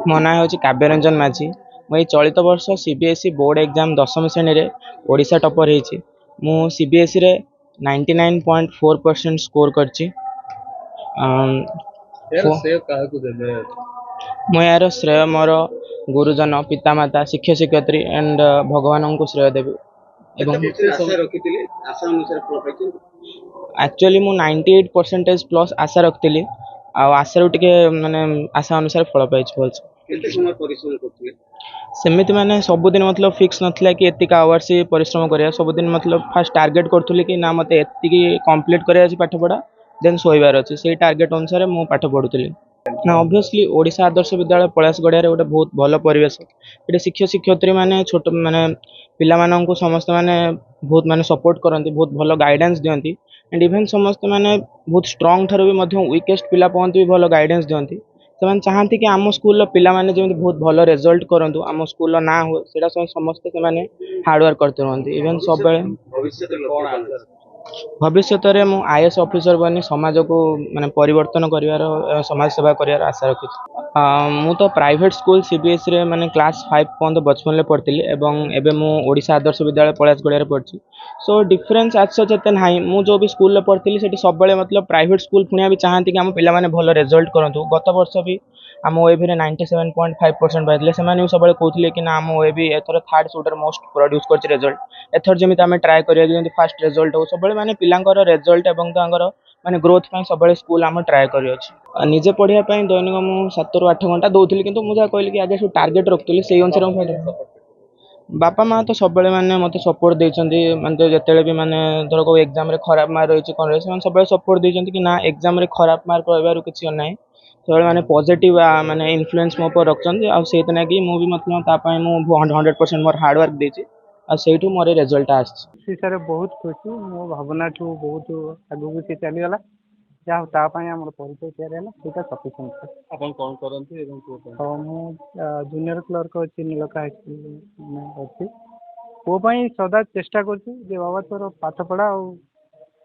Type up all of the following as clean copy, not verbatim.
ମୋ ନାଁ ହେଉଛି କାବ୍ୟରଞ୍ଜନ ମାଝୀ। ମୁଁ ଏଇ ଚଳିତ ବର୍ଷ CBSE ବୋର୍ଡ଼ ଏକ୍ଜାମ୍ ଦଶମ ଶ୍ରେଣୀରେ ଓଡ଼ିଶା ଟପର୍ ହେଇଛି। ମୁଁ CBSEରେ 99.4% ସ୍କୋର କରିଛି। ଆମ୍, ଫୋ- ମୁଁ ଏହାର ଶ୍ରେୟ ମୋର ଗୁରୁଜନ, ପିତାମାତା, ଶିକ୍ଷକ ଶିକ୍ଷୟିତ୍ରୀ ଆଣ୍ଡ ଭଗବାନଙ୍କୁ ଶ୍ରେୟ ଦେବି। ଏବଂ ଆକ୍ଚୁଆଲି ମୁଁ 98% ପ୍ଲସ୍ ଆଶା ରଖିଥିଲି, ଆଉ ଆଶାରୁ ଟିକେ ମାନେ ଆଶା ଅନୁସାରେ ଫଳ ପାଇଛି ଭଲସେ। ସେମିତି ମାନେ ସବୁଦିନ ମତଲବ ଫିକ୍ସ ନଥିଲା କି ଏତିକି ଆୱାର୍ସ ପରିଶ୍ରମ କରିବା। ସବୁଦିନ ମତଲବ ଫାଷ୍ଟ ଟାର୍ଗେଟ୍ କରୁଥିଲି କି ନା ମୋତେ ଏତିକି କମ୍ପ୍ଲିଟ୍ କରିବାର ଅଛି ପାଠପଢ଼ା, ଦେନ୍ ଶୋଇବାର ଅଛି। ସେଇ ଟାର୍ଗେଟ୍ ଅନୁସାରେ ମୁଁ ପାଠ ପଢ଼ୁଥିଲି। ନା ଅବଭିୟସଲି ଓଡ଼ିଶା ଆଦର୍ଶ ବିଦ୍ୟାଳୟ ପଳାଶଗଡ଼ିଆରେ ଗୋଟେ ବହୁତ ଭଲ ପରିବେଶ। ଏଠି ଶିକ୍ଷକ ଶିକ୍ଷୟିତ୍ରୀ ମାନେ ଛୋଟ ମାନେ ପିଲାମାନଙ୍କୁ ସମସ୍ତେ ମାନେ ବହୁତ ମାନେ ସପୋର୍ଟ କରନ୍ତି, ବହୁତ ଭଲ ଗାଇଡାନ୍ସ ଦିଅନ୍ତି। ଆଣ୍ଡ ଇଭେନ୍ ସମସ୍ତେ ମାନେ ବହୁତ ଷ୍ଟ୍ରଙ୍ଗ ଠାରୁ ବି ମଧ୍ୟ ୱିକେଷ୍ଟ ପିଲା ପର୍ଯ୍ୟନ୍ତ ବି ଭଲ ଗାଇଡାନ୍ସ ଦିଅନ୍ତି। ସେମାନେ ଚାହାନ୍ତି କି ଆମ ସ୍କୁଲର ପିଲାମାନେ ଯେମିତି ବହୁତ ଭଲ ରେଜଲ୍ଟ କରନ୍ତୁ, ଆମ ସ୍କୁଲର ନାଁ ହୁଏ, ସେଇଟା ସମସ୍ତେ ସେମାନେ ହାର୍ଡୱାର୍କ କରିତେ ରୁହନ୍ତି। ଇଭେନ୍ ସବୁବେଳେ ଭବିଷ୍ୟତରେ ମୁଁ IAS ଅଫିସର ବନି ସମାଜକୁ ମାନେ ପରିବର୍ତ୍ତନ କରିବାର ସମାଜ ସେବା କରିବାର ଆଶା ରଖିଛି। ମୁଁ ତ ପ୍ରାଇଭେଟ୍ ସ୍କୁଲ CBSEରେ ମାନେ କ୍ଲାସ୍ 5 ପର୍ଯ୍ୟନ୍ତ ବଚପନରେ ପଢ଼ିଥିଲି ଏବଂ ଏବେ ମୁଁ ଓଡ଼ିଶା ଆଦର୍ଶ ବିଦ୍ୟାଳୟ ପଳାଶଗଡ଼ିଆରେ ପଢ଼ିଛି। ସୋ ଡିଫରେନ୍ସ ଆଜ ସଚ୍ ଏତେ ନାହିଁ। ମୁଁ ଯେଉଁ ବି ସ୍କୁଲରେ ପଢ଼ିଥିଲି ସେଠି ସବୁବେଳେ ମତଲବ ପ୍ରାଇଭେଟ୍ ସ୍କୁଲ ପୁଣିଆ ବି ଚାହାନ୍ତି କି ଆମ ପିଲାମାନେ ଭଲ ରେଜଲ୍ଟ କରନ୍ତୁ। ଗତ ବର୍ଷ ବି ଆମ OAVରେ 97.5% ପାଇଥିଲେ। ସେମାନେ ବି ସବୁବେଳେ କହୁଥିଲେ କି ନା ଆମ OAV ଏଥର ଥାର୍ଡ଼ ସବୁଠାରୁ ମୋଷ୍ଟ ପ୍ରଡ୍ୟୁସ୍ କରିଛି ରେଜଲ୍ଟ। ଏଥର ଯେମିତି ଆମେ ଟ୍ରାଏ କରିବା ଯେମିତି ଫାଷ୍ଟ ରେଜଲ୍ଟ ହଉ। ସବୁବେଳେ ମାନେ ପିଲାଙ୍କର ରେଜଲ୍ଟ ଏବଂ ତାଙ୍କର ମାନେ ଗ୍ରୋଥ ପାଇଁ ସବୁବେଳେ ସ୍କୁଲ ଆମେ ଟ୍ରାଏ କରିଅଛୁ। ନିଜେ ପଢ଼ିବା ପାଇଁ ଦୈନିକ ମୁଁ 7ରୁ 8 ଘଣ୍ଟା ଦଉଥିଲି, କିନ୍ତୁ ମୁଁ ଯାହା କହିଲି କି ଆଗେ ସବୁ ଟାର୍ଗେଟ୍ ରଖୁଥିଲି ସେଇ ଅନୁସାରେ ମୁଁ ବାପା ମା ତ ସବୁବେଳେ ମାନେ ମୋତେ ସପୋର୍ଟ ଦେଇଛନ୍ତି। ମାନେ ତ ଯେତେବେଳେ ବି ମାନେ ଧର କୋଉ ଏକ୍ଜାମରେ ଖରାପ ମାର୍କ ରହିଛି କ'ଣ ରହିଛି, ସେମାନେ ସବୁବେଳେ ସପୋର୍ଟ ଦେଇଛନ୍ତି କି ନା ଏକ୍ଜାମରେ ଖରାପ ମାର୍କ ରହିବାରୁ କିଛି ନାହିଁ। ସବୁବେଳେ ମାନେ ପଜିଟିଭ୍ ମାନେ ଇନଫ୍ଲୁଏନ୍ସ ମୋ ଉପରେ ରଖିଛନ୍ତି। ଆଉ ସେଇଥି ଲାଗି ମୁଁ ବି ମଧ୍ୟ ତା ପାଇଁ ମୁଁ 100% ମୋର ହାର୍ଡୱାର୍କ ଦେଇଛି, ଆଉ ସେଇଠୁ ମୋର ଏ ରେଜଲ୍ଟଟା ଆସିଛି। ସାର୍ ବହୁତ ଖୁସି। ମୋ ଭାବନାଠୁ ବହୁତ ଆଗକୁ ସେ ଚାଲିଗଲା। ଯାହା ହଉ ତା ପାଇଁ ଆମର ପରିଚୟ ତିଆରି ହେଲା, ସେଇଟା ସଫିସିଏଣ୍ଟ। ଆପଣ କ'ଣ କରନ୍ତି ଏବଂ ପୁଅ ପାଇଁ? ହଁ, ମୁଁ ଜୁନିୟର କ୍ଲର୍କ ଅଛି, ନୀଳକା ହାଇସ୍କୁଲ ଅଛି। ପୁଅ ପାଇଁ ସଦା ଚେଷ୍ଟା କରୁଛି ଯେ ବାବା ତୋର ପାଠ ପଢ଼ା ଆଉ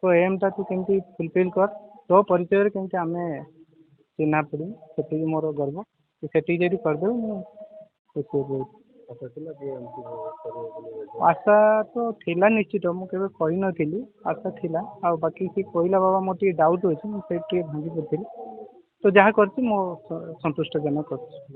ତୋ ଏମ୍ଟା ତୁ କେମିତି ଫୁଲଫିଲ୍ କର, ତୋ ପରିଚୟରେ କେମିତି ଆମେ ଚିହ୍ନା ପଡ଼ିବୁ, ସେତିକି ମୋର ଗର୍ବ। ସେତିକି ଯଦି କରିଦେବୁ ମୁଁ ଖୁସି ହେବି। ଆଶା ତ ଥିଲା ନିଶ୍ଚିତ, ମୁଁ କେବେ କହିନଥିଲି, ଆଶା ଥିଲା। ଆଉ ବାକି ସେ କହିଲା ବାବା ମୋର ଟିକେ ଡାଉଟ୍ ଅଛି, ମୁଁ ସେଇଠି ଟିକେ ଭାଙ୍ଗି ପଡ଼ିଥିଲି। ତ ଯାହା କରିଛି ମୋ ସନ୍ତୁଷ୍ଟଜନକ କରିଛି।